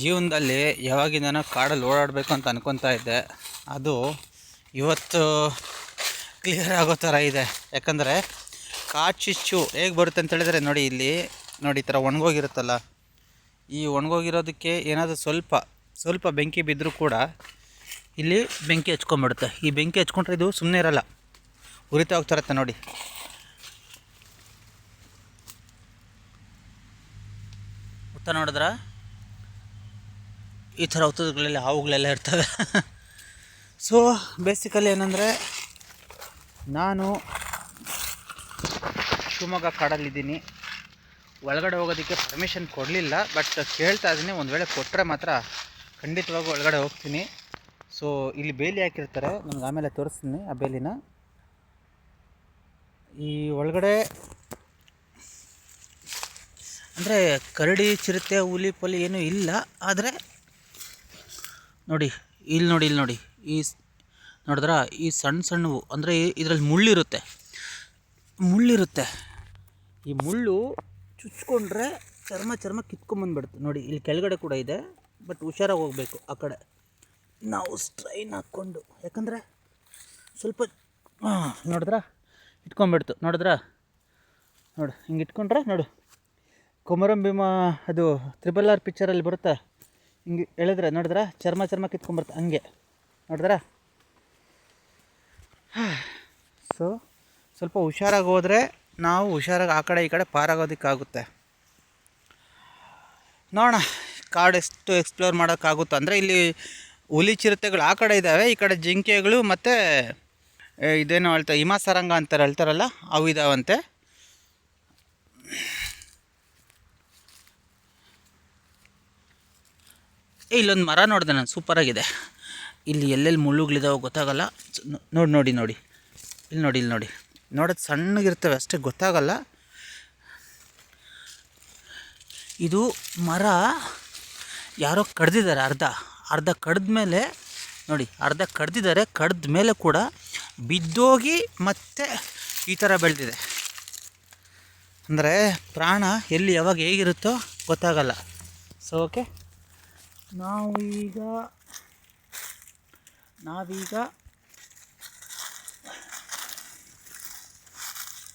ಜೀವನದಲ್ಲಿ ಯಾವಾಗಿಂದನೋ ಕಾಡಲ್ಲಿ ಓಡಾಡಬೇಕು ಅಂತ ಅನ್ಕೊತಾ ಇದ್ದೆ. ಅದು ಇವತ್ತು ಕ್ಲಿಯರ್ ಆಗೋ ಥರ ಇದೆ. ಯಾಕಂದರೆ ಕಾಡ್ಚಿಚ್ಚು ಹೇಗೆ ಬರುತ್ತೆ ಅಂತ ಹೇಳಿದ್ರೆ ನೋಡಿ, ಇಲ್ಲಿ ನೋಡಿ ಈ ಥರ ಒಣಗೋಗಿರುತ್ತಲ್ಲ, ಈ ಒಣಗೋಗಿರೋದಕ್ಕೆ ಏನಾದರೂ ಸ್ವಲ್ಪ ಬೆಂಕಿ ಬಿದ್ದರೂ ಕೂಡ ಇಲ್ಲಿ ಬೆಂಕಿ ಹಚ್ಕೊಂಡ್ಬಿಡುತ್ತೆ. ಈ ಬೆಂಕಿ ಹಚ್ಕೊಂಡ್ರೆ ಇದು ಸುಮ್ಮನೆ ಇರಲ್ಲ, ಉರಿತಾ ಹೋಗ್ತಾರತ್ತೆ ನೋಡಿ. ಉತ್ತ ನೋಡಿದ್ರೆ ಈ ಥರ ಹೊತ್ತುಗಳಲ್ಲಿ ಹಾವುಗಳೆಲ್ಲ ಇರ್ತವೆ. ಸೊ ಬೇಸಿಕಲಿ ಏನಂದರೆ, ನಾನು ಶಿವಮೊಗ್ಗ ಕಾಡಲ್ಲಿದ್ದೀನಿ. ಒಳಗಡೆ ಹೋಗೋದಕ್ಕೆ ಪರ್ಮಿಷನ್ ಕೊಡಲಿಲ್ಲ, ಬಟ್ ಕೇಳ್ತಾ ಇದ್ದೀನಿ. ಒಂದು ವೇಳೆ ಕೊಟ್ಟರೆ ಮಾತ್ರ ಖಂಡಿತವಾಗೂ ಒಳಗಡೆ ಹೋಗ್ತೀನಿ. ಸೊ ಇಲ್ಲಿ ಬೇಲಿ ಹಾಕಿರ್ತಾರೆ, ನನಗೆ ಆಮೇಲೆ ತೋರಿಸ್ತೀನಿ ಆ ಬೇಲಿನ. ಈ ಒಳಗಡೆ ಅಂದರೆ ಕರಡಿ, ಚಿರತೆ, ಹುಲಿ ಪೊಲಿ ಏನೂ ಇಲ್ಲ. ಆದರೆ ನೋಡಿ ಇಲ್ಲಿ ನೋಡಿ ಈ ನೋಡಿದ್ರ ಈ ಸಣ್ಣವು ಅಂದರೆ ಇದರಲ್ಲಿ ಮುಳ್ಳಿರುತ್ತೆ. ಈ ಮುಳ್ಳು ಚುಚ್ಕೊಂಡ್ರೆ ಚರ್ಮ ಕಿತ್ಕೊಂಬಂದ್ಬಿಡುತ್ತೆ. ನೋಡಿ ಇಲ್ಲಿ ಕೆಳಗಡೆ ಕೂಡ ಇದೆ, ಬಟ್ ಹುಷಾರಾಗಿ ಹೋಗಬೇಕು. ಆ ಕಡೆ ನಾವು ಸ್ಟ್ರೈನ್ ಹಾಕ್ಕೊಂಡು, ಯಾಕಂದರೆ ಸ್ವಲ್ಪ ನೋಡಿದ್ರಾ ಇಟ್ಕೊಂಡ್ಬಿಡ್ತು. ನೋಡಿದ್ರಾ ನೋಡು, ಹಿಂಗೆ ಇಟ್ಕೊಂಡ್ರೆ ನೋಡು, ಕೊಮರಂ ಭೀಮ ಅದು RRR ಪಿಕ್ಚರಲ್ಲಿ ಬರುತ್ತೆ, ಹಿಂಗೆ ಎಳೆದ್ರೆ ನೋಡಿದ್ರೆ ಚರ್ಮ ಕಿತ್ಕೊಂಡ್ಬರುತ್ತೆ, ಹಂಗೆ ನೋಡಿದ್ರಾ. ಸೊ ಸ್ವಲ್ಪ ಹುಷಾರಾಗಿ ಹೋದರೆ ನಾವು ಹುಷಾರಾಗಿ ಆ ಕಡೆ ಈ ಕಡೆ ಪಾರಾಗೋದಕ್ಕಾಗುತ್ತೆ. ನೋಡೋಣ ಕಾಡು ಎಷ್ಟು ಎಕ್ಸ್ಪ್ಲೋರ್ ಮಾಡೋಕ್ಕಾಗುತ್ತೋ. ಅಂದರೆ ಇಲ್ಲಿ ಹುಲಿ ಚಿರತೆಗಳು ಆ ಕಡೆ ಇದ್ದಾವೆ, ಈ ಕಡೆ ಜಿಂಕೆಗಳು ಮತ್ತು ಇದೇನೋ ಹಿಮಸರಂಗ ಹೇಳ್ತಾರಲ್ಲ, ಅವು ಇದ್ದಾವಂತೆ. ಇಲ್ಲೊಂದು ಮರ ನೋಡಿದೆ ನಾನು, ಸೂಪರಾಗಿದೆ. ಇಲ್ಲಿ ಎಲ್ಲೆಲ್ಲಿ ಮುಳ್ಳುಗಳಿದಾವೆ ಗೊತ್ತಾಗಲ್ಲ. ನೋಡಿ ಇಲ್ಲಿ ನೋಡಿ ನೋಡೋದು ಸಣ್ಣಗಿರ್ತವೆ ಅಷ್ಟೇ, ಗೊತ್ತಾಗಲ್ಲ. ಇದು ಮರ ಯಾರೋ ಕಡ್ದಿದ್ದಾರೆ, ಅರ್ಧ ಕಡ್ದ ಮೇಲೆ ನೋಡಿ, ಅರ್ಧ ಕಡ್ದಿದ್ದಾರೆ. ಕಡ್ದ ಮೇಲೆ ಕೂಡ ಬಿದ್ದೋಗಿ ಮತ್ತೆ ಈ ಥರ ಬೆಳೆದಿದೆ. ಅಂದರೆ ಪ್ರಾಣ ಎಲ್ಲಿ ಯಾವಾಗ ಹೇಗಿರುತ್ತೋ ಗೊತ್ತಾಗಲ್ಲ. ಸೊ ಓಕೆ, ನಾವೀಗ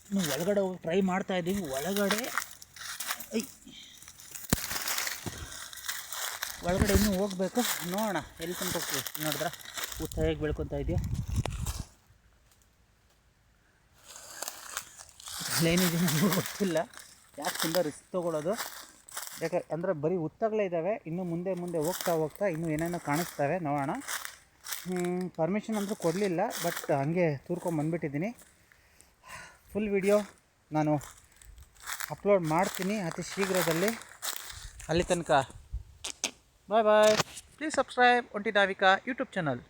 ಇನ್ನು ಒಳಗಡೆ ಹೋಗಿ ಟ್ರೈ ಮಾಡ್ತಾಯಿದ್ದೀವಿ. ಒಳಗಡೆ ಇನ್ನೂ ಹೋಗಬೇಕು. ನೋಡೋಣ ಎಲ್ಲಿ ತನಕ ಹೋಗ್ತೀವಿ. ನೋಡಿದ್ರ ಊಟ ಹೇಗೆ ಬೆಳ್ಕೊತಾ ಇದೆಯಾ, ಏನಿದೆ ನನಗೂ ಗೊತ್ತಿಲ್ಲ. ಯಾಕೆ ತುಂಬ ರಿಸ್ಕ್ ತೊಗೊಳ್ಳೋದು, ಅಂದರೆ ಬರೀ ಉತ್ತಗಳೇ ಇದ್ದಾವೆ. ಇನ್ನು ಮುಂದೆ ಹೋಗ್ತಾ ಇನ್ನೂ ಏನೇನೋ ಕಾಣಿಸ್ತವೆ. ನೋಡೋಣ. ಪರ್ಮಿಷನ್ ಅಂದರೂ ಕೊಡಲಿಲ್ಲ, ಬಟ್ ಹಾಗೆ ತೂರ್ಕೊಂಬಂದ್ಬಿಟ್ಟಿದ್ದೀನಿ. ಫುಲ್ ವಿಡಿಯೋ ನಾನು ಅಪ್ಲೋಡ್ ಮಾಡ್ತೀನಿ ಅತಿ ಶೀಘ್ರದಲ್ಲಿ. ಅಲ್ಲಿ ತನಕ ಬಾಯ್. ಪ್ಲೀಸ್ ಸಬ್ಸ್ಕ್ರೈಬ್ ಒಂಟಿ ನಾವಿಕಾ ಯೂಟ್ಯೂಬ್ ಚಾನಲ್.